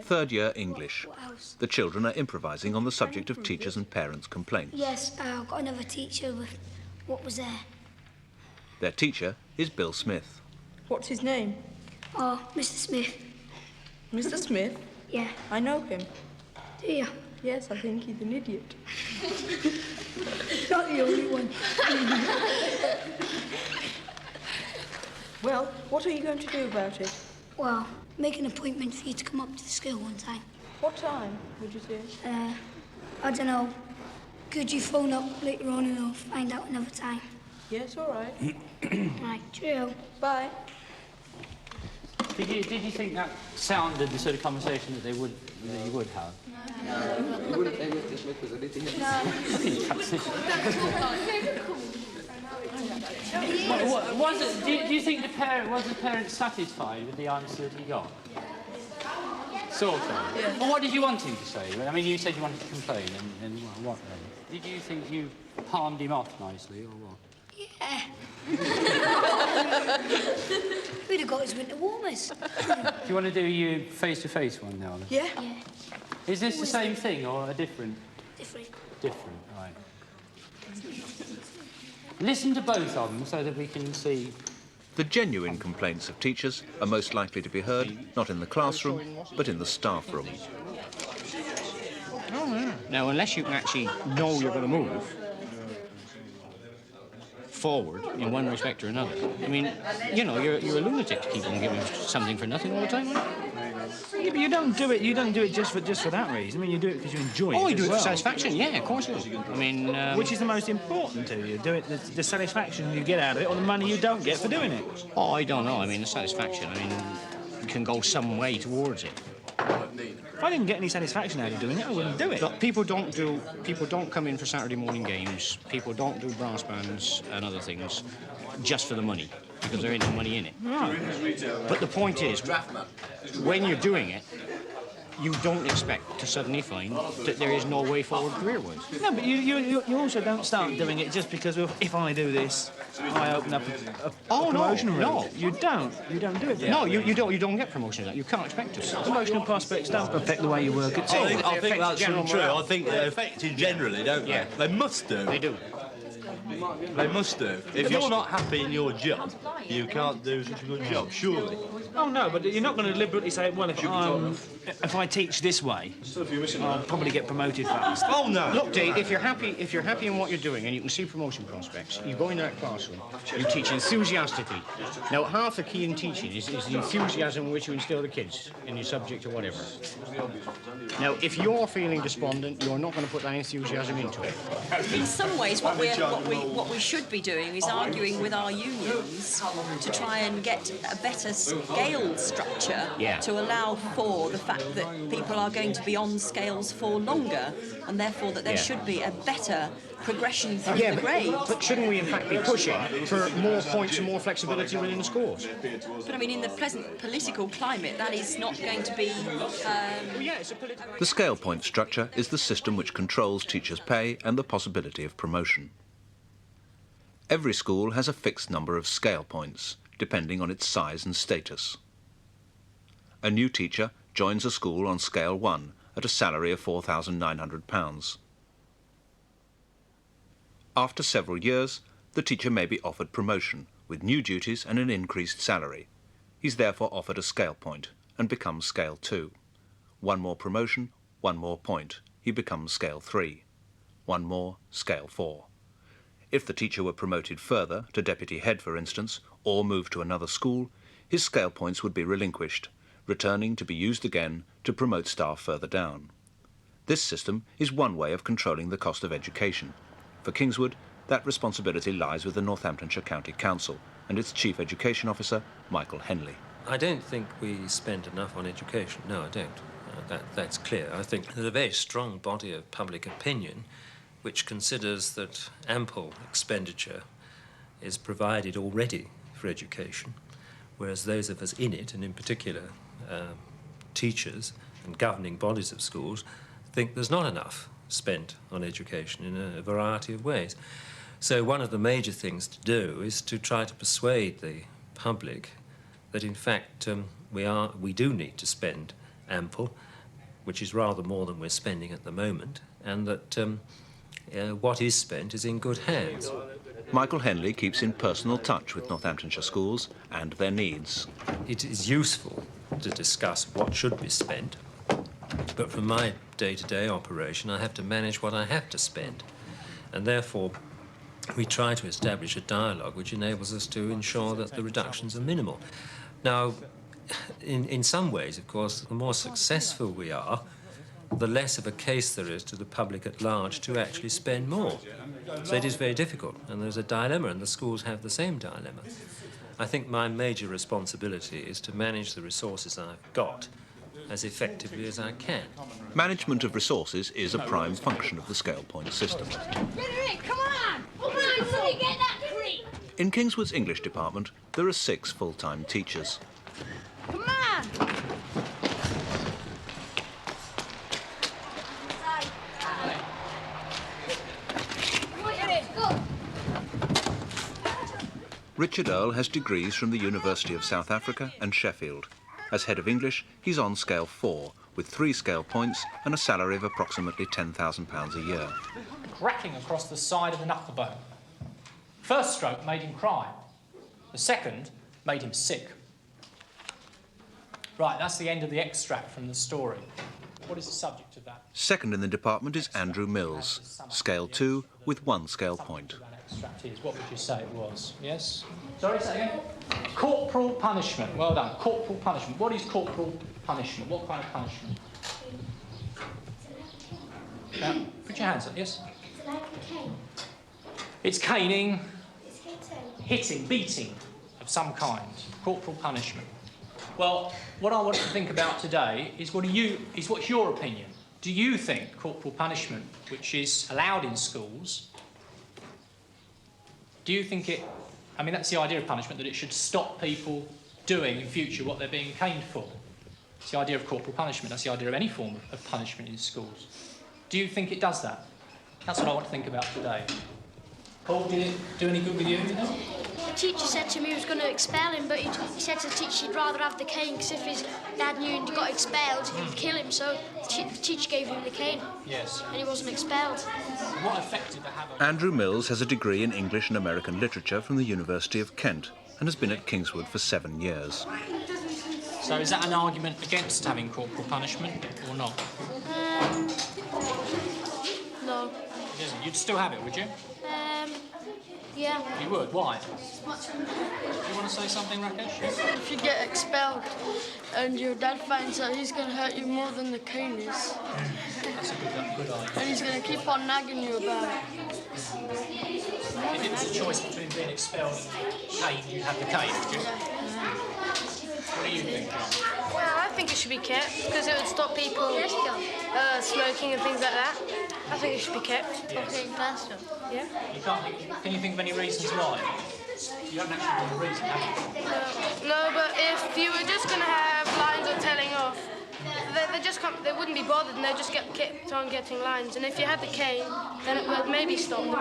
Third year English. What else? The children are improvising on the subject of teachers' and parents' complaints. Yes, I've got another teacher with what was there. Their teacher is Bill Smith. What's his name? Oh, Mr. Smith. Mr. Smith? Yeah. I know him. Do you? Yes, I think he's an idiot. Not the only one. Well, what are you going to do about it? Well, make an appointment for you to come up to the school one time. What time, would you say? I don't know. Could you phone up later on and I'll find out another time? Yes, all right. Right, cheerio. Bye. Did you think that sounded the sort of conversation that you would have? No. You wouldn't able to make us anything Do you think was the parent satisfied with the answer that he got? Sort of. Yeah. Well, what did you want him to say? I mean, you said you wanted to complain, and what then? Did you think you palmed him off nicely, or what? Yeah. We'd have got his winter warmers. Do you want to do your face-to-face one now, then? Yeah? Yeah. Is this the same thing, or a different? Different. Different, right. Listen to both of them so that we can see. The genuine complaints of teachers are most likely to be heard not in the classroom, but in the staff room. Oh, yeah. Now, unless you can actually know you're going to move forward in one respect or another, I mean, you know, you're a lunatic to keep on giving something for nothing all the time, aren't you? Yeah, but you don't do it just for that reason. I mean, you do it because you enjoy it. Oh, you as do it well. for satisfaction, yeah, of course you do. I mean... Which is the most important to you? Do it the satisfaction you get out of it, or the money you don't get for doing it? Oh, I don't know. I mean, the satisfaction, I mean, you can go some way towards it. If I didn't get any satisfaction out of doing it, I wouldn't do it. Look, people don't come in for Saturday morning games. People don't do brass bands and other things just for the money, because there ain't no money in it. Right. But the point is, when you're doing it, you don't expect to suddenly find that there is no way forward career-wise. No, but you also don't start doing it just because of, if I do this, I open up a promotion route. No. You don't do it. No, you don't get promotions. You can't expect to. Promotional prospects don't affect the way you work at all. I think that's general true. morale. I think they're affected generally, don't they? Yeah. They must do. They do. They must do. If you're not happy in your job, you can't do such a good job, surely. Oh, no, but you're not going to deliberately say, well, if I teach this way, I'll probably get promoted fast. Oh, no. Look, Dave, if you're happy in what you're doing and you can see promotion prospects, you go in that classroom, you teach enthusiastically. Now, half the key in teaching is the enthusiasm which you instill the kids in your subject or whatever. Now, if you're feeling despondent, you're not going to put that enthusiasm into it. In some ways, what we should be doing is arguing with our unions to try and get a better scale structure to allow for the fact that people are going to be on scales for longer, and therefore that there should be a better progression through the grades. But shouldn't we in fact be pushing for more points and more flexibility within the scores? But I mean, in the present political climate, that is not going to be... The scale point structure is the system which controls teachers' pay and the possibility of promotion. Every school has a fixed number of scale points, depending on its size and status. A new teacher joins a school on scale 1 at a salary of £4,900. After several years, the teacher may be offered promotion with new duties and an increased salary. He's therefore offered a scale point and becomes scale 2. One more promotion, one more point. He becomes scale 3. One more, scale 4. If the teacher were promoted further, to deputy head for instance, or moved to another school, his scale points would be relinquished, returning to be used again to promote staff further down. This system is one way of controlling the cost of education. For Kingswood, that responsibility lies with the Northamptonshire County Council and its Chief Education Officer, Michael Henley. I don't think we spend enough on education. No, I don't. That's clear. I think there's a very strong body of public opinion which considers that ample expenditure is provided already for education, whereas those of us in it, and in particular teachers and governing bodies of schools, think there's not enough spent on education in a variety of ways. So one of the major things to do is to try to persuade the public that in fact we do need to spend ample, which is rather more than we're spending at the moment, and that what is spent is in good hands. Michael Henley keeps in personal touch with Northamptonshire schools and their needs. It is useful to discuss what should be spent, but from my day-to-day operation, I have to manage what I have to spend. And therefore, we try to establish a dialogue which enables us to ensure that the reductions are minimal. Now, in some ways, of course, the more successful we are, the less of a case there is to the public at large to actually spend more. So it is very difficult, and there's a dilemma, and the schools have the same dilemma. I think my major responsibility is to manage the resources I've got as effectively as I can. Management of resources is a prime function of the scale point system. Rick, come on! Come on, so get that creep! In Kingswood's English department, there are 6 full-time teachers. Come on! Richard Earle has degrees from the University of South Africa and Sheffield. As head of English, he's on scale 4, with 3 scale points and a salary of approximately £10,000 a year. Cracking across the side of the knuckle bone. First stroke made him cry. The second made him sick. Right, that's the end of the extract from the story. What is the subject of that? Second in the department is Andrew Mills, scale 2 with 1 scale point. Extract is, what would you say it was? Yes? Sorry, say again? Corporal punishment. Well done. Corporal punishment. What is corporal punishment? What kind of punishment? Put your hands up, yes? It's like a cane. It's caning. It's hitting. Hitting, beating of some kind. Corporal punishment. Well, what I want to think about today is what's your opinion? Do you think corporal punishment, which is allowed in schools, do you think it, I mean, that's the idea of punishment, that it should stop people doing in future what they're being caned for? It's the idea of corporal punishment. That's the idea of any form of punishment in schools. Do you think it does that? That's what I want to think about today. Paul, did it do any good with you? The teacher said to me he was going to expel him, but he said to the teacher he'd rather have the cane, because if his dad knew he got expelled, he'd kill him, so the teacher gave him the cane. Yes. And he wasn't expelled. What effect did that have on Andrew Mills has a degree in English and American literature from the University of Kent and has been at Kingswood for 7 years. So is that an argument against having corporal punishment or not? No. It isn't. You'd still have it, would you? Yeah. You would? Why? You want to say something, Rakesh? If you get expelled and your dad finds out, he's going to hurt you more than the cane is. That's a good idea. And he's going to keep on nagging you about it. If it was a choice between being expelled and cane, you'd have the cane, would you? What do you think, John? Well, I think it should be kept because it would stop people smoking and things like that. I think it should be kept. Yes. Yeah. You can't think, can you think of any reasons why? You haven't actually got a reason, have you? No, but if you were just going to have lines or telling off, they wouldn't be bothered and they'd just kept on getting lines. And if you had the cane, then it would maybe stop them,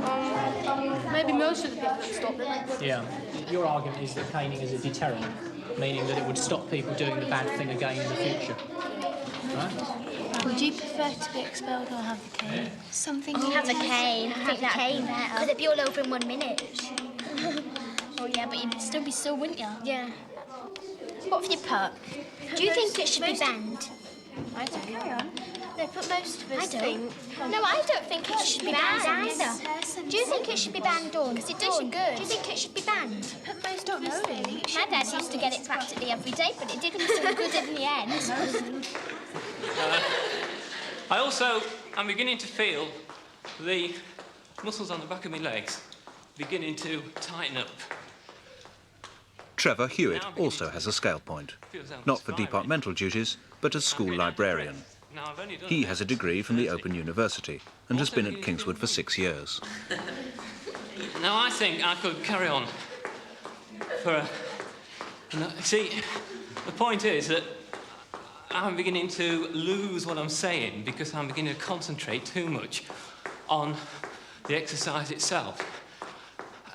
but maybe most of the people would stop them. Yeah. Your argument is that caning is a deterrent, meaning that it would stop people doing the bad thing again in the future. Right? Would you prefer to be expelled or have the cane? Something to have the cane. I think that'd be better. Could it be all over in 1 minute? Oh yeah, but you'd still be sore, wouldn't you? Yeah. What have you put? Do you think it should be banned? I don't know. No, but most of us think... No, I don't think it should be banned either. Do you think it should be banned, Dawn? Because it does good. Do you think it should be banned? But most of us think... My dad used to get it practically every day, but it didn't do good in the end. I'm beginning to feel the muscles on the back of my legs beginning to tighten up. Trevor Hewitt also has a scale point, not for departmental duties, but as school librarian. He has a degree from the Open University and has been at Kingswood for 6 years. Now, I think I could carry on for see, the point is that I'm beginning to lose what I'm saying because I'm beginning to concentrate too much on the exercise itself.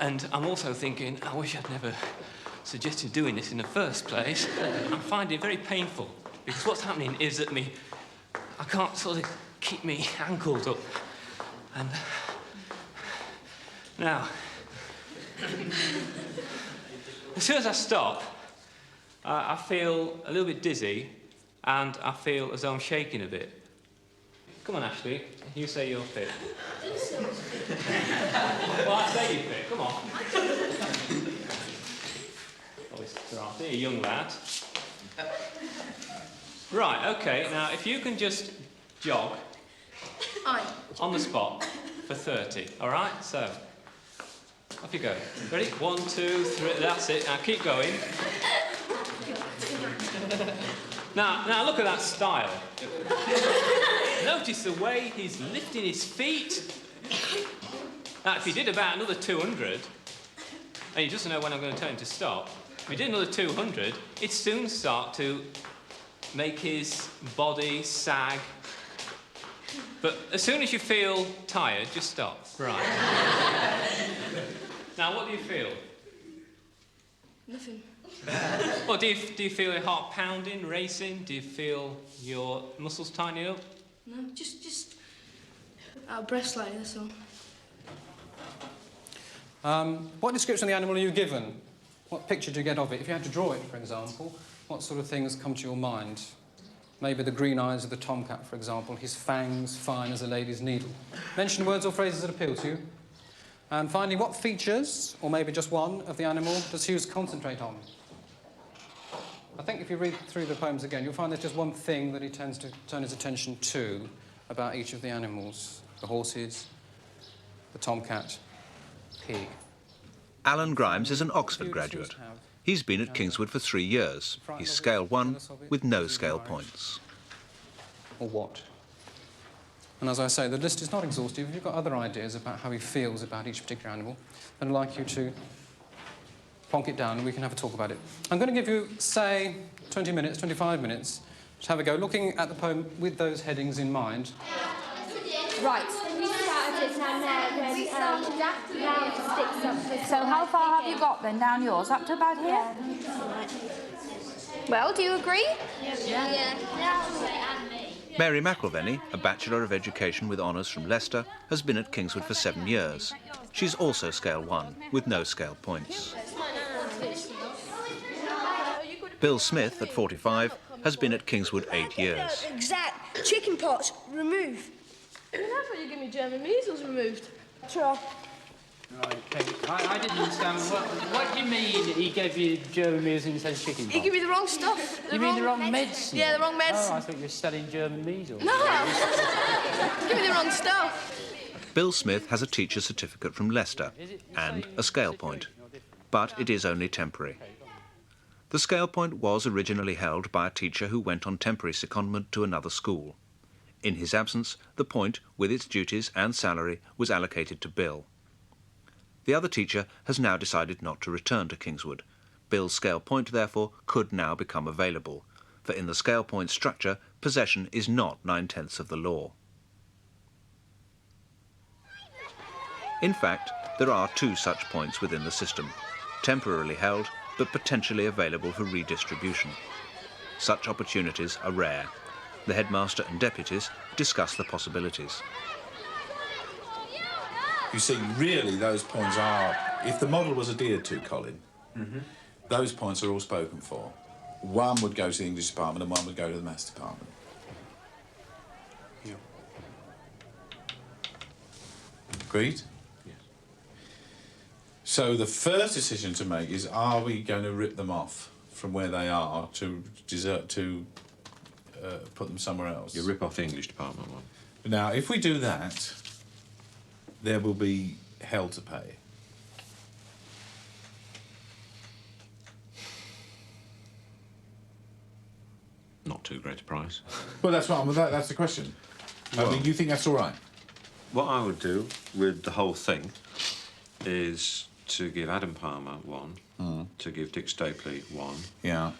And I'm also thinking, I wish I'd never suggested doing this in the first place. I'm finding it very painful Because what's happening is that I can't sort of keep me ankles up. And now, as soon as I stop, I feel a little bit dizzy and I feel as though I'm shaking a bit. Come on, Ashley, you say you're fit. Well, I say you're fit, come on. Oh, it's right there, young lad. Right, OK, now if you can just jog on the spot for 30, all right? So, off you go. Ready? 1, 2, 3, that's it. Now keep going. Now look at that style. Notice the way he's lifting his feet. Now, if he did about another 200, and he doesn't know when I'm going to tell him to stop, if he did another 200, he'd soon start to make his body sag. But as soon as you feel tired, just stop. Right. Now, what do you feel? Nothing. Well, do you feel your heart pounding, racing? Do you feel your muscles tightening up? No, just out of breath slightly, that's all. What description of the animal are you given? What picture do you get of it? If you had to draw it, for example, what sort of things come to your mind? Maybe the green eyes of the tomcat, for example, his fangs fine as a lady's needle. Mention words or phrases that appeal to you. And finally, what features, or maybe just one, of the animal does Hughes concentrate on? I think if you read through the poems again, you'll find there's just one thing that he tends to turn his attention to about each of the animals. The horses, the tomcat, pig. Alan Grimes is an Oxford graduate. He's been at Kingswood for 3 years. He's Scale 1 with no scale points. Or what? And as I say, the list is not exhaustive. If you've got other ideas about how he feels about each particular animal, then I'd like you to plonk it down and we can have a talk about it. I'm going to give you, say, 20 minutes, 25 minutes to have a go, looking at the poem with those headings in mind. Right. So how far have you got then down yours? Up to about here? Well, do you agree? Yeah. Mary McIlvenny, a Bachelor of Education with honours from Leicester, has been at Kingswood for 7 years. She's also Scale 1, with no scale points. Bill Smith, at 45, has been at Kingswood 8 years. Exact. Chicken pox, remove. I thought you give me German measles removed. Sure. Right, okay. I didn't understand. What do you mean he gave you German measles instead of chicken pox? He gave me the wrong stuff. You mean the wrong medicine? Yeah, the wrong medicine. Oh, I thought you were studying German measles. No! Give me the wrong stuff. Bill Smith has a teacher's certificate from Leicester and a scale point, but it is only temporary. The scale point was originally held by a teacher who went on temporary secondment to another school. In his absence, the point, with its duties and salary, was allocated to Bill. The other teacher has now decided not to return to Kingswood. Bill's scale point, therefore, could now become available, for in the scale point structure, possession is not 9/10 of the law. In fact, there are 2 such points within the system, temporarily held but potentially available for redistribution. Such opportunities are rare. The headmaster and deputies discuss the possibilities. You see, really, those points are, if the model was adhered to, Colin, those points are all spoken for. One would go to the English department and one would go to the maths department. Yeah. Agreed? Yes. So the first decision to make is, are we going to rip them off from where they are to put them somewhere else? You rip off the English department one. Now, if we do that, there will be hell to pay. Not too great a price. Well, that's the question. Well, I mean, you think that's all right? What I would do with the whole thing is to give Adam Palmer 1, to give Dick Stapley 1. Yeah,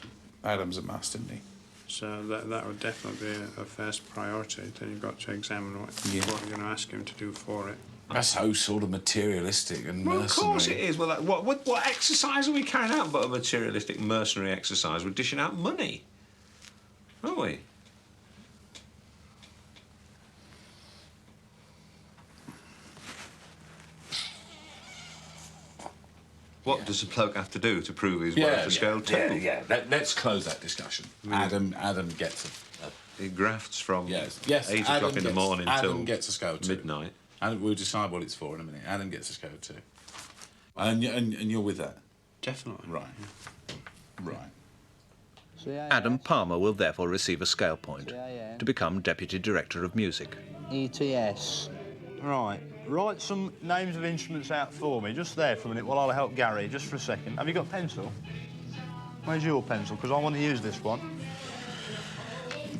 Adam's a must, isn't he? So that would definitely be a first priority. Then you've got to examine what you're going to ask him to do for it. That's so sort of materialistic and mercenary. Well, of course it is. Well, what exercise are we carrying out but a materialistic, mercenary exercise? We're dishing out money. Are we? What does a bloke have to do to prove he's worth a scale 2? Yeah. Let's close that discussion. Adam gets He grafts from 8 o'clock in the morning till Adam gets a scale 2. midnight. And we'll decide what it's for in a minute. Adam gets a scale 2. And you're with that? Definitely. Right. Right. Adam Palmer will therefore receive a scale point to become Deputy Director of Music. ETS. Right. Write some names of instruments out for me, just there for a minute, while I'll help Gary, just for a second. Have you got a pencil? Where's your pencil? Because I want to use this one.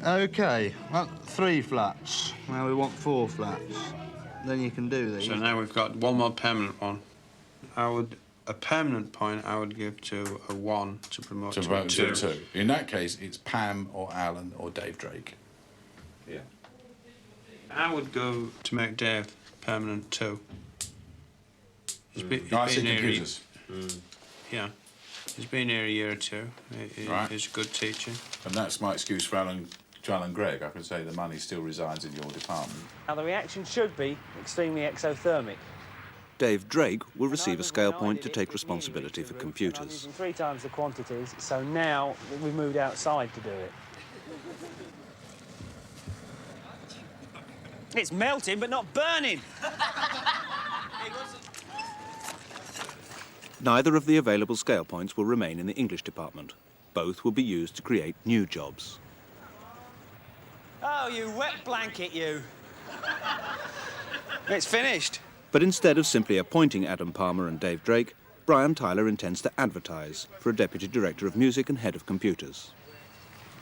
OK, 3 flats. Now we want 4 flats. Then you can do these. So now we've got one more permanent one. A permanent point I would give to a 1 to promote to a 2. In that case, it's Pam or Alan or Dave Drake. Yeah. I would go to make Dave permanent 2. He's been here. Yeah. He's been here a year or 2. He's a good teacher. And that's my excuse for Alan Gregg. I can say the money still resides in your department. Now, the reaction should be extremely exothermic. Dave Drake will receive a scale point to take responsibility for I'm computers. using 3 times the quantities, so now we've moved outside to do it. It's melting, but not burning. Neither of the available scale points will remain in the English department. Both will be used to create new jobs. Oh, you wet blanket, you. It's finished. But instead of simply appointing Adam Palmer and Dave Drake, Brian Tyler intends to advertise for a Deputy Director of Music and Head of Computers.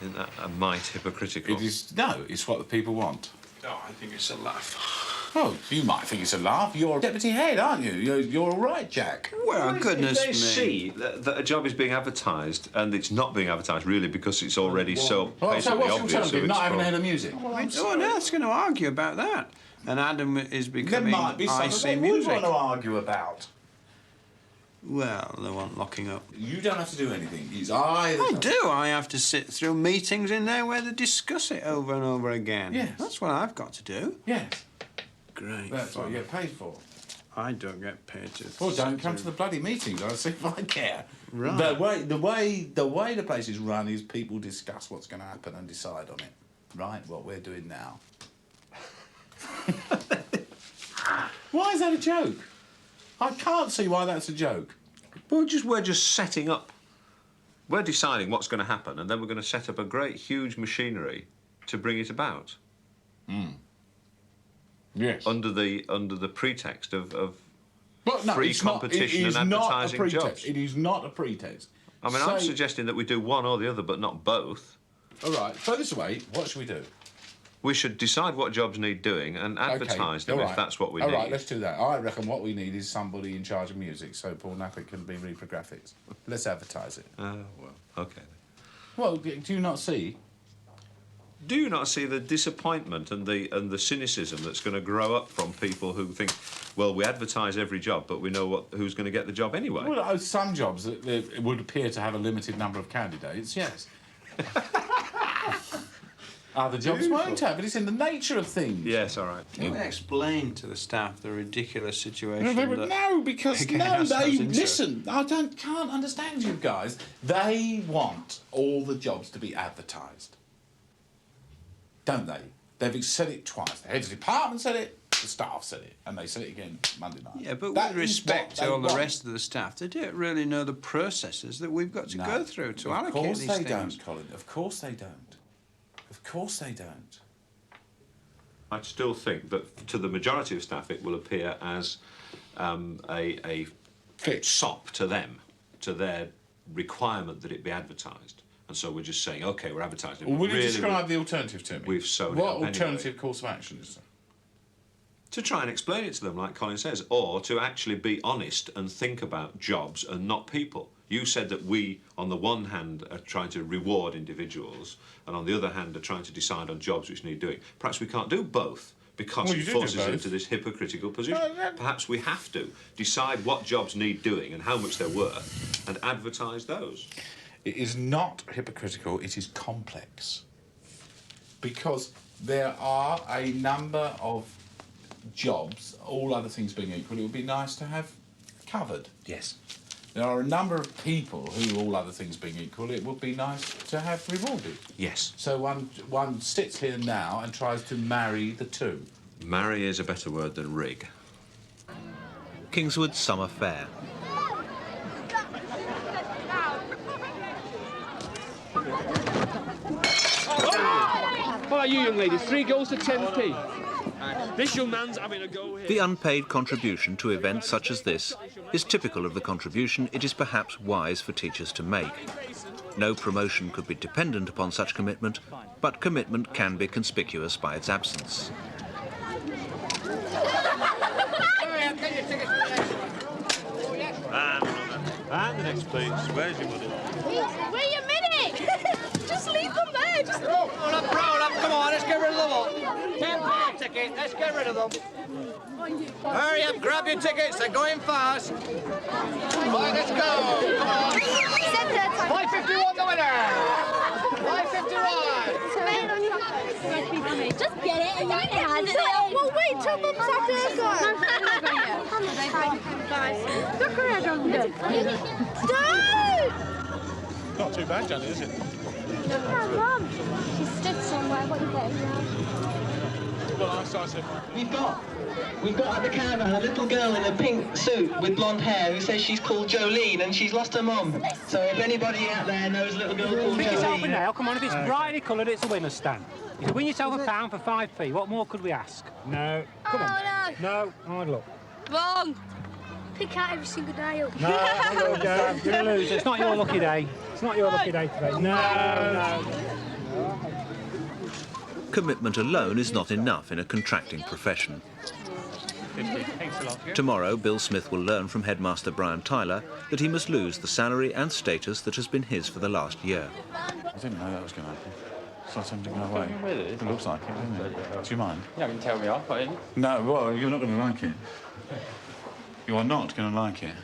Isn't that a mite hypocritical? No, it's what the people want. Oh, I think it's a laugh. Oh, you might think it's a laugh. You're deputy head, aren't you? You're all right, Jack. Well, goodness They me. see that a job is being advertised and it's not being advertised really because it's already so Well, so basically what's your obvious. alternative? Not having a head of music? Who on earth's going to argue about that? And Adam is becoming There might be something IC they would music. want to argue about. Well, they want locking up. You don't have to do anything. It's I do. I have to sit through meetings in there where they discuss it over and over again. Yes. That's what I've got to do. Yes. Great. That's what you get paid for. I don't get paid to... Well, don't come to the bloody meetings. I'll see if I care. Right. The way the place is run is people discuss what's going to happen and decide on it. Right? What we're doing now. Why is that a joke? I can't see why that's a joke. Well, we're just setting up. We're deciding what's going to happen, and then we're going to set up a great, huge machinery to bring it about. Yes. Under the pretext of But no, free it's not- competition it is and not a advertising pretext. jobs. It is not a pretext. I mean, I'm suggesting that we do one or the other, but not both. All right, put it this way, what should we do? We should decide what jobs need doing and advertise them all if right. that's what we All need. right, let's do that. I reckon what we need is somebody in charge of music, so Paul Nappert can be reprographics. Let's advertise it. Oh, well, OK. Well, do you not see? Do you not see the disappointment and the cynicism that's going to grow up from people who think, well, we advertise every job, but we know who's going to get the job anyway? Well, some jobs that would appear to have a limited number of candidates, yes. Other jobs won't have, but it's in the nature of things. Yes, all right. Can we explain to the staff the ridiculous situation because listen. I can't understand you guys. They want all the jobs to be advertised, don't they? They've said it twice. The head of the department said it, the staff said it, and they said it again Monday night. Yeah, but That with is respect what to all they the want. rest of the staff, they don't really know the processes that we've got to go through to allocate Of course these they things. don't, Colin. Of course they don't. Of course they don't. I still think that to the majority of staff it will appear as a sop to them, to their requirement that it be advertised. And so we're just saying, OK, we're advertising it. Well, but will you really describe the alternative to me? We've sewed What it up anyway. alternative course of action is there? To try and explain it to them, like Colin says, or to actually be honest and think about jobs and not people. You said that we, on the one hand, are trying to reward individuals, and on the other hand, are trying to decide on jobs which need doing. Perhaps we can't do both because Well, you it do do forces us both. into this hypocritical position. Perhaps we have to decide what jobs need doing and how much they're worth, and advertise those. It is not hypocritical, it is complex. because there are a number of jobs, all other things being equal, it would be nice to have covered. Yes. There are a number of people who, all other things being equal, it would be nice to have rewarded. Yes. So one sits here now and tries to marry the two. Marry is a better word than rig. Kingswood Summer Fair. What are you young ladies? 3 goals to 10p. This young man's having a go here. The unpaid contribution to events such as this is typical of the contribution it is perhaps wise for teachers to make. No promotion could be dependent upon such commitment, but commitment can be conspicuous by its absence. And the next, please. Where's your money? Wait a minute! Just leave them there. Just roll up, come on, let's get rid of them all. 10p a ticket, let's get rid of them. Hurry up, grab your tickets, they're going fast. Right, let's go. Come on. 551 the winner. 551. Just get it and you can have it. Well, wait till Mum's had her go. Look around. Don't! Not too bad, Johnny, is it? Look at Mum. She stood somewhere. What are you getting? We've got at the caravan a little girl in a pink suit with blonde hair who says she's called Jolene and she's lost her mum. So if anybody out there knows a little girl called Pick yourself a Jolene... nail, come on, if it's brightly coloured, it's a winner, Stan. You can win yourself a pound for 5p. What more could we ask? No. Come on. No, hard luck. Wrong. Pick out every single dial. No, you're going to lose. It's not your lucky day. It's not your lucky day today. No. Commitment alone is not enough in a contracting profession. Thanks a lot. Tomorrow, Bill Smith will learn from headmaster Brian Tyler that he must lose the salary and status that has been his for the last year. I didn't know that was going to happen. So I told him to go away. It looks like it, doesn't it? Do you mind? You haven't tell me off, are you? No, well, you're not going to like it. You are not going to like it.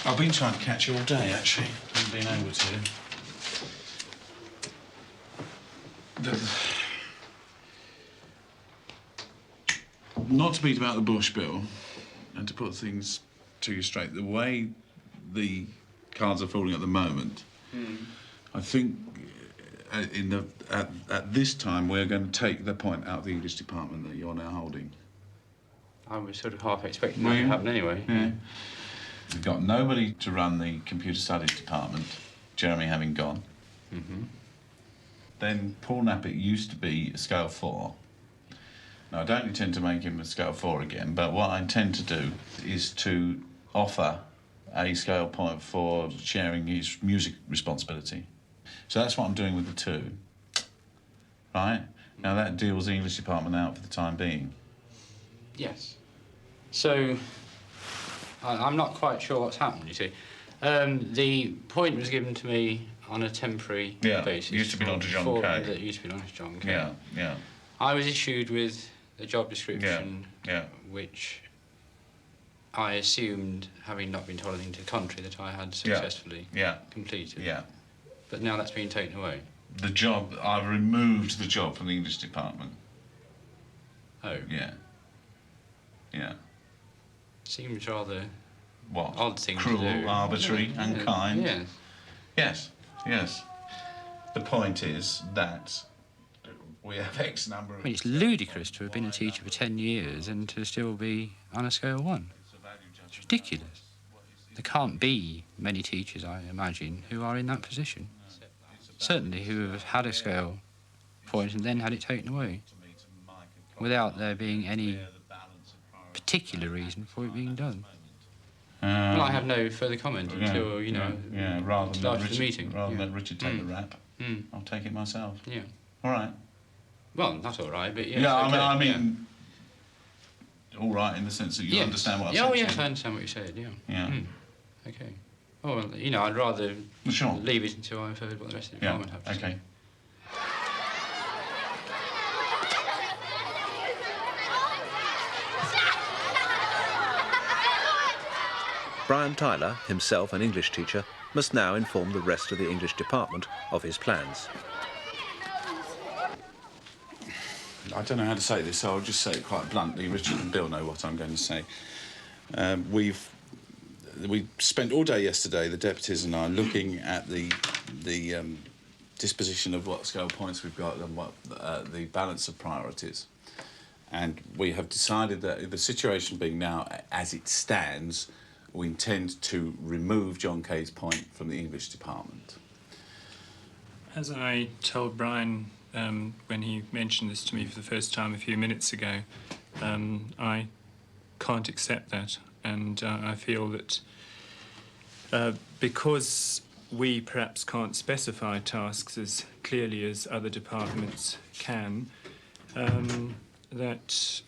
I've been trying to catch you all day, actually. Haven't been able to. Not to beat about the bush, Bill, and to put things to you straight, the way the cards are falling at the moment, I think at this time we're going to take the point out of the English department that you're now holding. I was sort of half expecting that to happen anyway. Yeah. We've got nobody to run the computer studies department, Jeremy having gone. Then Paul Knappett used to be a scale 4. Now, I don't intend to make him a scale 4 again, but what I intend to do is to offer a scale point for sharing his music responsibility. So that's what I'm doing with the two. Right? Now, that deals the English department out for the time being. Yes. So, I'm not quite sure what's happened, you see. The point was given to me on a temporary basis. It used to belong to John Kay. That used to belong to John Kay. Yeah, yeah. I was issued with a job description which I assumed, having not been told anything to the contrary, that I had successfully completed. Yeah. But now that's been taken away. The job, I've removed the job from the English department. Oh. Yeah. Yeah. Seems rather what? Odd thing Cruel, to do. arbitrary, unkind. Yes. Yes, yes. The point is that we have X number of... I mean, it's ludicrous to have been a teacher for 10 years and to still be on a scale 1. It's ridiculous. There can't be many teachers, I imagine, who are in that position. Certainly who have had a scale point and then had it taken away, without there being any particular reason for it being done. Well, I have no further comment until, you know, rather than after the meeting. Rather than let Richard take the rap, I'll take it myself. Yeah. All right. Well, not all right, but yes. Yeah, okay. I mean, all right in the sense that you understand what I'm saying. Oh, yes, I understand what you said, yeah. Yeah. Okay. Oh, well, you know, I'd rather leave it until I've heard what the rest of the department have to say. Brian Tyler, himself an English teacher, must now inform the rest of the English department of his plans. I don't know how to say this, so I'll just say it quite bluntly. Richard and Bill know what I'm going to say. We spent all day yesterday, the deputies and I, looking at the disposition of what scale points we've got and what the balance of priorities. And we have decided that the situation being now as it stands, we intend to remove John Kay's point from the English department. As I told Brian when he mentioned this to me for the first time a few minutes ago, I can't accept that, and I feel that because we perhaps can't specify tasks as clearly as other departments can, that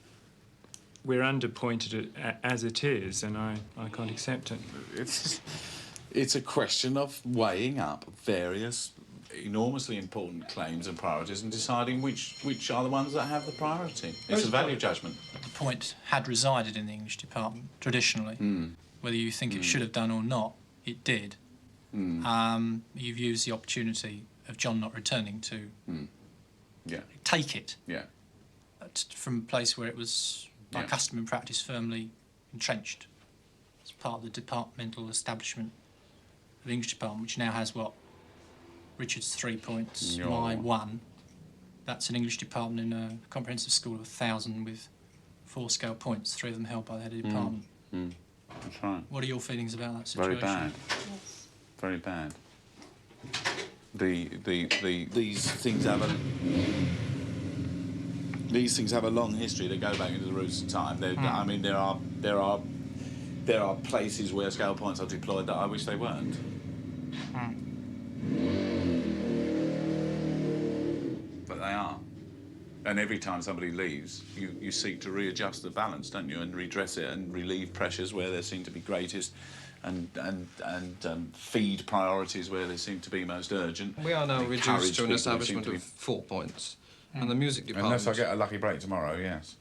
we're underpointed as it is, and I can't accept it. It's a question of weighing up various enormously important claims and priorities and deciding which are the ones that have the priority. It's a value judgment. The point had resided in the English department, traditionally. Whether you think it should have done or not, it did. You've used the opportunity of John not returning to take it from a place where it was, by custom and practice, firmly entrenched. It's part of the departmental establishment of the English department, which now has what? Richard's 3 points, my 1. That's an English department in a comprehensive school of 1,000 with 4 scale points, 3 of them held by the head of the department. That's right. What are your feelings about that situation? Very bad. Yes. Very bad. These things have a long history. They go back into the roots of time. I mean, there are places where scale points are deployed that I wish they weren't. But they are. And every time somebody leaves, you seek to readjust the balance, don't you, and redress it and relieve pressures where there seem to be greatest, and feed priorities where they seem to be most urgent. We are now reduced to an establishment of 4 points, and the music department. Unless I get a lucky break tomorrow, yes.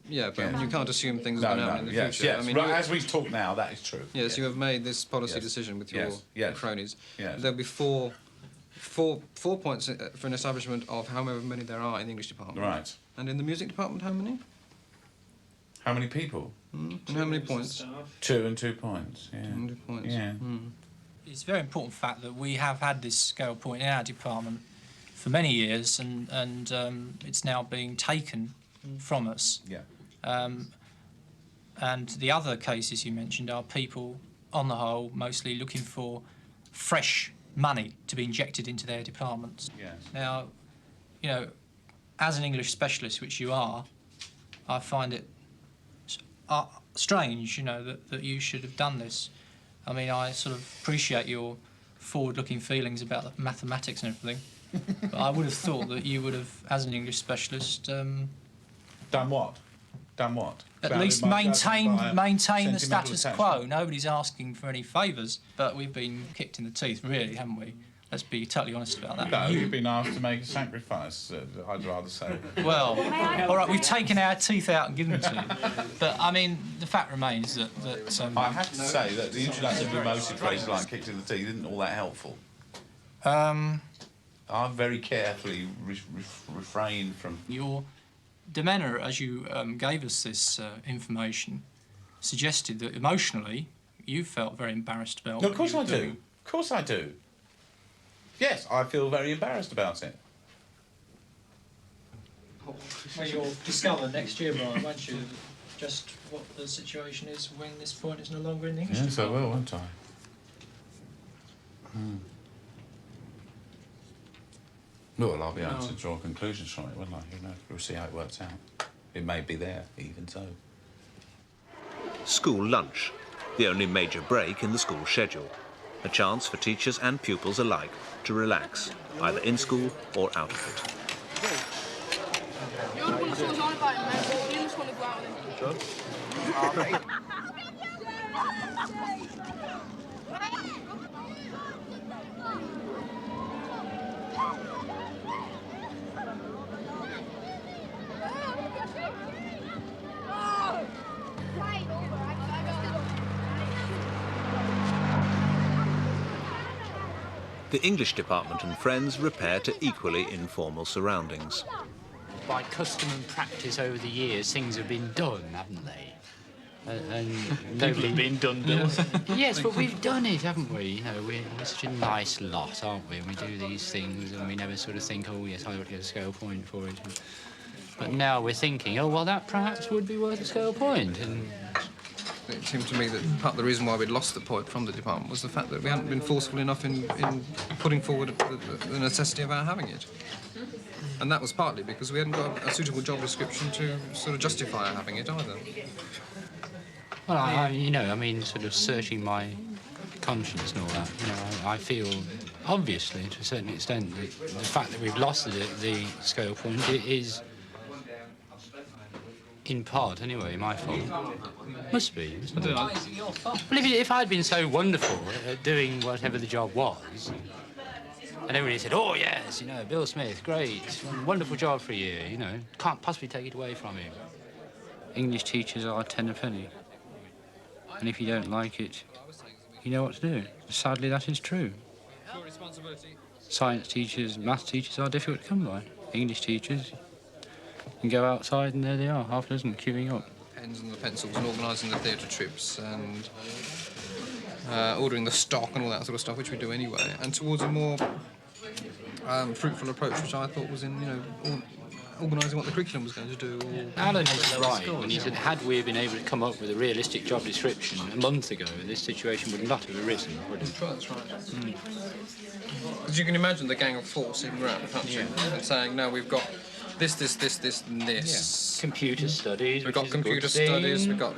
Yeah, but you can't assume things are going to happen in the future. Yes, I mean, right, as we talk now, that is true. Yes, you have made this policy decision with your cronies. Yes. There'll be four points for an establishment of however many there are in the English department. Right. And in the music department, how many? How many people? And how many points? 2 and 2 points. Yeah. 2 points. Yeah. It's a very important fact that we have had this scale point in our department for many years, and it's now being taken from us. Yeah. And the other cases you mentioned are people, on the whole, mostly looking for fresh money to be injected into their departments. Yes. Now, you know, as an English specialist, which you are, I find it strange, you know, that you should have done this. I mean, I sort of appreciate your forward-looking feelings about the mathematics and everything, but I would have thought that you would have, as an English specialist... done what? Done what? At least maintain the status quo. Nobody's asking for any favours, but we've been kicked in the teeth, really, haven't we? Let's be totally honest about that. No, you've been asked to make a sacrifice, I'd rather say. Well, all right, we've taken our teeth out and given them to you. But, I mean, the fact remains that... I have to say that the introduction of emotive phrases like kicked in the teeth isn't all that helpful. I've very carefully refrained from... Your demeanour, as you gave us this information, suggested that emotionally you felt very embarrassed about No, of course I do. Of course I do. Yes, I feel very embarrassed about it. Well, you'll discover next year, Brian, won't you, just what the situation is when this point is no longer in the English Yes, I will, won't I? Well, I'll be able to draw conclusions from it, won't I? You know, we'll see how it works out. It may be there, even so. School lunch, the only major break in the school schedule. A chance for teachers and pupils alike to relax, either in school or out of it. You're the one that's always on about it, mate. You just want to go out with him. The English department and friends repair to equally informal surroundings. By custom and practice over the years, things have been done, haven't they? And People have been done, Bill. Yes, but we've done it, haven't we? You know, we're such a nice lot, aren't we? And we do these things, and we never sort of think, oh yes, I ought to get a scale point for it. But now we're thinking, oh well, that perhaps would be worth a scale point. And it seemed to me that part of the reason why we'd lost the point from the department was the fact that we hadn't been forceful enough in putting forward the necessity of our having it. And that was partly because we hadn't got a suitable job description to sort of justify our having it either. Well, you know, I mean, sort of searching my conscience and all that, you know, I feel, obviously, to a certain extent, that the fact that we've lost the scale point is, in part, anyway, my fault. Must be. Well, if I'd been so wonderful at doing whatever the job was, and everybody said, oh, yes, you know, Bill Smith, great, wonderful job for a year, you know, can't possibly take it away from him. English teachers are 10 a penny. And if you don't like it, you know what to do. Sadly, that is true. Science teachers, maths teachers are difficult to come by. English teachers, you can go outside and there they are, half a dozen, queuing up. Pens and the pencils and organising the theatre trips and ordering the stock and all that sort of stuff, which we do anyway, and towards a more fruitful approach, which I thought was in, you know, organising what the curriculum was going to do. Alan was right when he said, had we been able to come up with a realistic job description a month ago, this situation would not have arisen, would it? That's right. Because you can imagine the gang of four sitting around, can't you? And saying, no, we've got this, and this. Yeah. Computer studies. We've got computer studies. We've got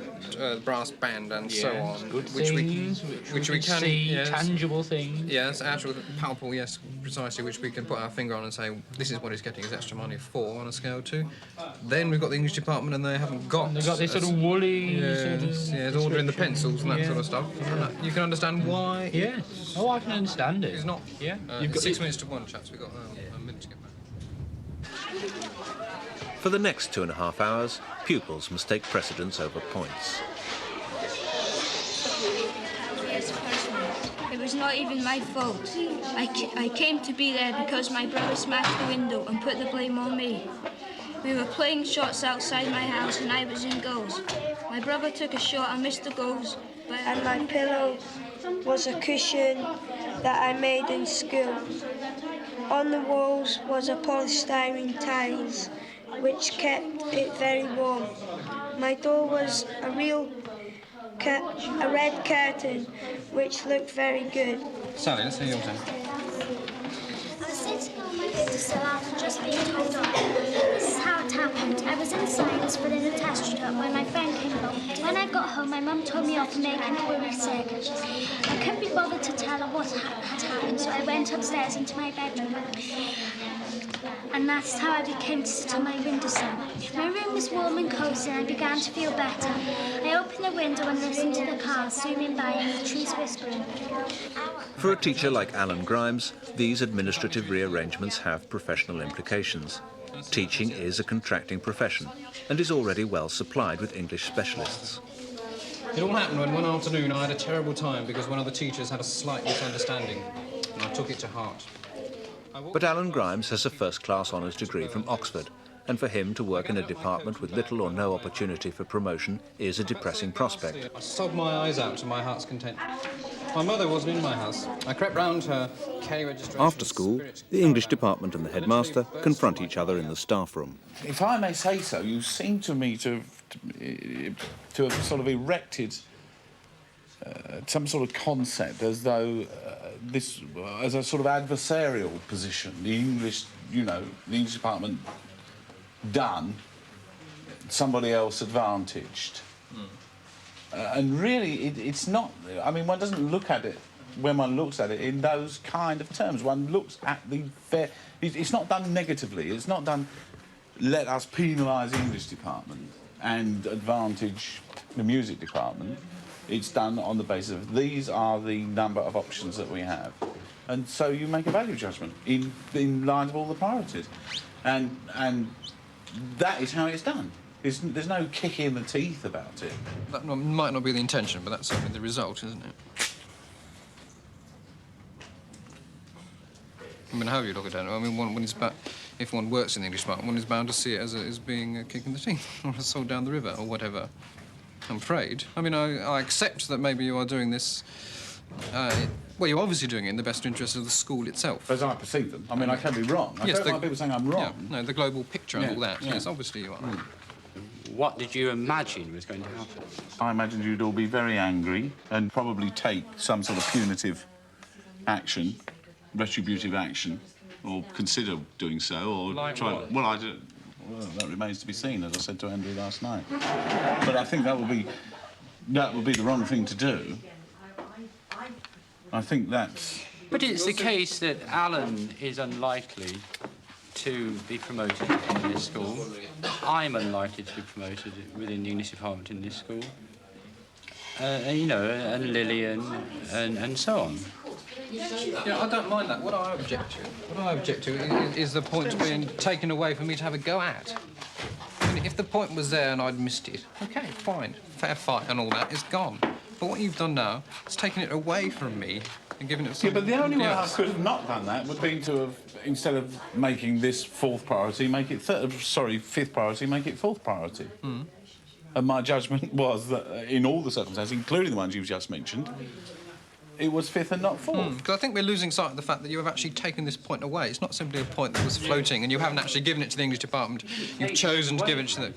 brass band and so on, which we can see, yes, tangible things. Yes, actual palpable. Yes, precisely. Which we can put our finger on and say, this is what he's getting his extra money for on a scale 2. Then we've got the English department, and they haven't got. And they've got this sort of woolly. Yes, ordering the pencils and that sort of stuff. And you can understand why. Yes. Oh, I can understand it. It's not. Yeah. You've got 6 minutes to 1, chaps. We've got a minute to get back. For the next 2.5 hours, pupils must take precedence over points. It was not even my fault. I came to be there because my brother smashed the window and put the blame on me. We were playing shots outside my house and I was in goals. My brother took a shot and missed the goals. And my pillow was a cushion that I made in school. On the walls was a polystyrene tiles, which kept it very warm. My door was a red curtain, which looked very good. Sally, let's hear yours then. I was sitting on my windowsill after just being told off. This is how it happened. I was in science, but in a test shop when my friend came along. When I got home, my mum told me off for making the woman sick. I couldn't be bothered to tell her what had happened, so I went upstairs into my bedroom. And that's how I became to sit on my windowsill. My room was warm and cosy and I began to feel better. I opened the window and listened to the cars zooming by and the trees whispering. For a teacher like Alan Grimes, these administrative rearrangements have professional implications. Teaching is a contracting profession and is already well supplied with English specialists. It all happened when one afternoon I had a terrible time because one of the teachers had a slight misunderstanding, and I took it to heart. But Alan Grimes has a first-class honours degree from Oxford, and for him to work in a department with little or no opportunity for promotion is a depressing prospect. I sobbed my eyes out to my heart's content. My mother wasn't in my house. I crept round her K registration. After school, the English department and the headmaster confront each other in the staff room. If I may say so, you seem to me to have sort of erected some sort of concept as though this as a sort of adversarial position. The English, you know, the English department done, somebody else advantaged. And really, it's not. I mean, one doesn't look at it when one looks at it in those kind of terms. One looks at the fair. It's not done negatively. It's not done. Let us penalise the English department and advantage the music department. It's done on the basis of these are the number of options that we have, and so you make a value judgment in line with all the priorities, and that is how it's done. There's no kick in the teeth about it. That might not be the intention, but that's certainly the result, isn't it? I mean, however you look at it, I mean, if one works in the English department, one is bound to see it as being a kick in the teeth or a soul down the river or whatever. I'm afraid. I mean, I accept that maybe you are doing this. Well, you're obviously doing it in the best interest of the school itself. As I perceive them. I mean, I can be wrong. I don't like people saying I'm wrong. Yeah, no, the global picture and all that. Yes, obviously you are. What did you imagine was going to happen? I imagined you'd all be very angry and probably take some sort of punitive action, retributive action, or consider doing so, or like try. What? Well, well, that remains to be seen, as I said to Andrew last night. But I think that would be the wrong thing to do. I think that's. But it's the case that Alan is unlikely to be promoted in this school. I'm unlikely to be promoted within the English department in this school. You know, and Lillian, and so on. Yeah, I don't mind that. What I object to is the point being taken away for me to have a go at. I mean, if the point was there and I'd missed it, OK, fine, fair fight and all that, it's gone. But what you've done now is taken it away from me and given it to Yeah, but the only way I else. could have not done that would be to have, instead of making this fourth priority, make it fifth priority, make it fourth priority. Mm. And my judgment was that in all the circumstances, including the ones you've just mentioned, it was fifth and not fourth. Because I think we're losing sight of the fact that you have actually taken this point away. It's not simply a point that was floating and you haven't actually given it to the English department. You've chosen to give it to them.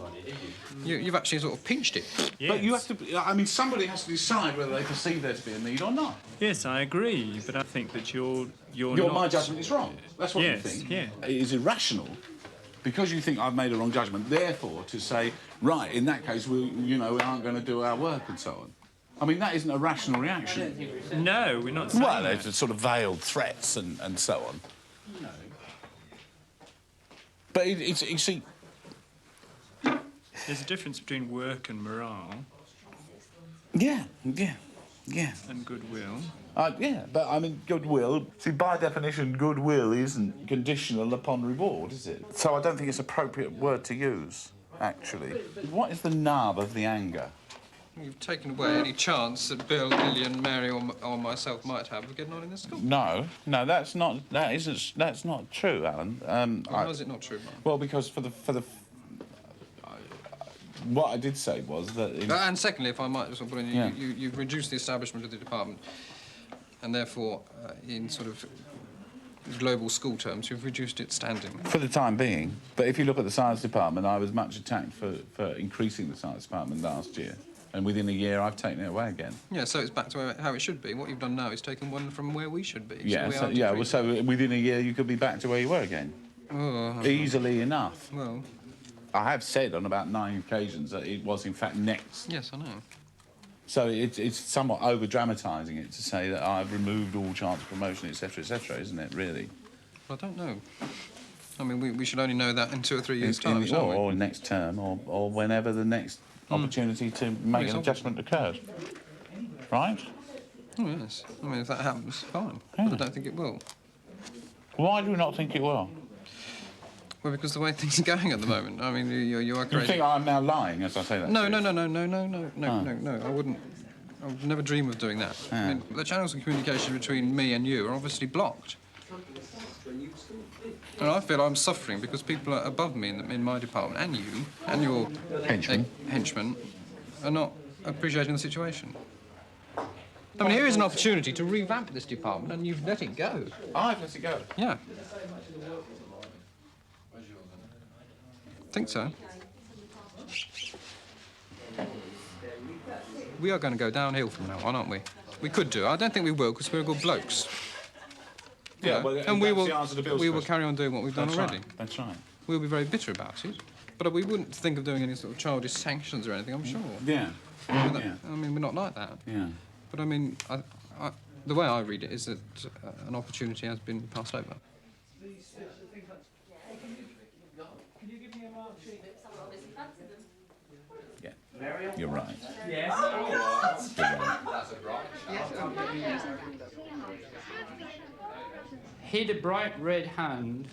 You've actually sort of pinched it. Yes. But you have to. I mean, somebody has to decide whether they perceive there to be a need or not. Yes, I agree, but I think that you're my judgment is wrong. That's what you think. Yeah. It is irrational because you think I've made a wrong judgment. Therefore, to say, right, in that case, we aren't going to do our work and so on. I mean, that isn't a rational reaction. No, we're not saying Well, that. there's sort of veiled threats and so on. No. But you see. There's a difference between work and morale. Yeah. And goodwill. Yeah, but I mean, goodwill. See, by definition, goodwill isn't conditional upon reward, is it? So I don't think it's an appropriate word to use, actually. What is the nub of the anger? You've taken away any chance that Bill, Lillian, Mary, or myself might have of getting on in this school. No, that's not true, Alan. Why is it not true, Mark? Well, because what I did say was that. And secondly, if I might just put in, you've reduced the establishment of the department, and therefore, in sort of global school terms, you've reduced its standing. For the time being. But if you look at the science department, I was much attacked for increasing the science department last year. And within a year, I've taken it away again. Yeah, so it's back to how it should be. What you've done now is taken one from where we should be. Yeah, so within a year, you could be back to where you were again. Oh, easily enough. Well, I have said on about 9 occasions that it was, in fact, next. Yes, I know. So it's somewhat over-dramatising it to say that I've removed all chance of promotion, etc., isn't it, really? I don't know. I mean, we should only know that in 2 or 3 years' time, shall we? Or next term, or whenever the next opportunity to make an adjustment occurs. Right? Oh, yes. I mean, if that happens, fine. But I don't think it will. Why do you not think it will? Well, because the way things are going at the moment. I mean, you are crazy. You think I'm now lying as I say that? No. I wouldn't. I would never dream of doing that. I mean, the channels of communication between me and you are obviously blocked. And I feel I'm suffering because people are above me in my department, and you, and your henchmen, are not appreciating the situation. I mean, here is an opportunity to revamp this department, and you've let it go. I've let it go? Yeah. I think so. We are going to go downhill from now on, aren't we? We could do. I don't think we will, because we're good blokes. Yeah, well, and we will question. carry on doing what we've done already. Right. That's right. We'll be very bitter about it, but we wouldn't think of doing any sort of childish sanctions or anything, I'm sure. Yeah. I mean, we're not like that. Yeah. But I mean, the way I read it is that an opportunity has been passed over. Yeah. You're right. Yes. Hid a bright red hand.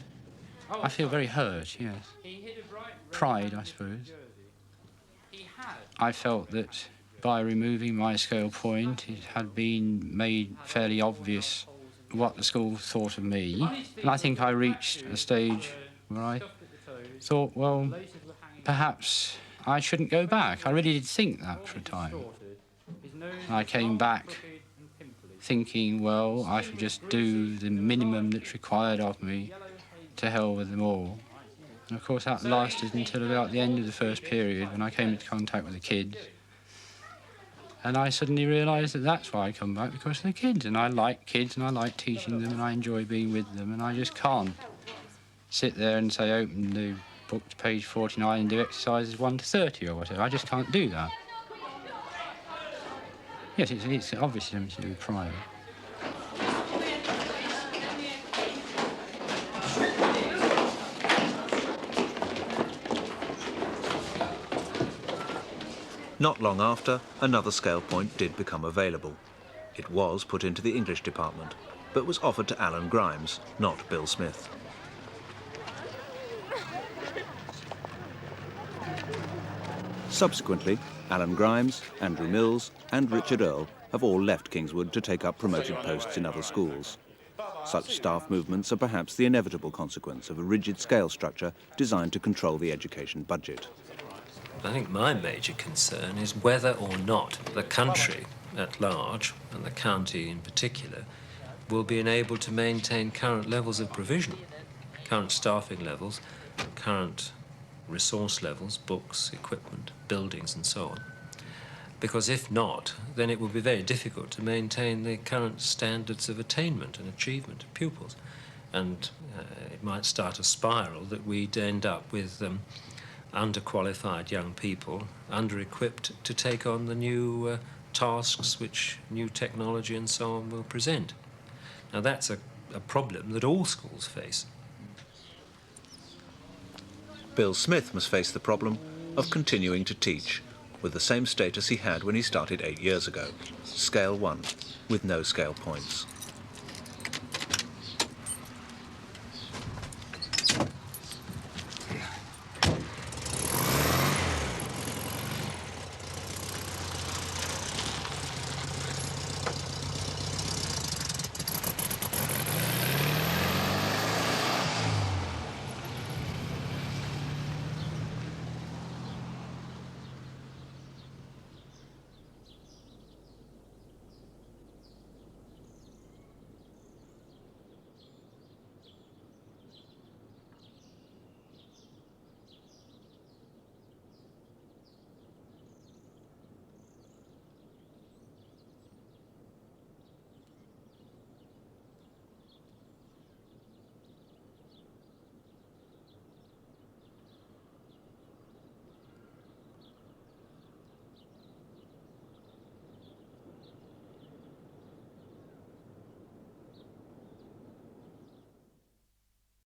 I feel very hurt, yes. Pride, I suppose. I felt that by removing my scale point, it had been made fairly obvious what the school thought of me, and I think I reached a stage where I thought, well, perhaps I shouldn't go back. I really did think that for a time. I came back thinking, well, I should just do the minimum that's required of me, to hell with them all. And of course that lasted until about the end of the first period when I came into contact with the kids. And I suddenly realised that that's why I come back, because of the kids. And I like kids and I like teaching them and I enjoy being with them, and I just can't sit there and say open the book to page 49 and do exercises 1 to 30 or whatever. I just can't do that. Yes, it's obviously something to do with private. Not long after, another scale point did become available. It was put into the English department, but was offered to Alan Grimes, not Bill Smith. Subsequently, Alan Grimes, Andrew Mills and Richard Earle have all left Kingswood to take up promoted posts in other schools. Such staff movements are perhaps the inevitable consequence of a rigid scale structure designed to control the education budget. I think my major concern is whether or not the country at large, and the county in particular, will be enabled to maintain current levels of provision, current staffing levels, current resource levels, books, equipment, buildings and so on. Because if not, then it will be very difficult to maintain the current standards of attainment and achievement of pupils. And it might start a spiral that we'd end up with underqualified young people, under-equipped to take on the new tasks which new technology and so on will present. Now that's a problem that all schools face. Bill Smith must face the problem of continuing to teach with the same status he had when he started 8 years ago, Scale 1, with no scale points.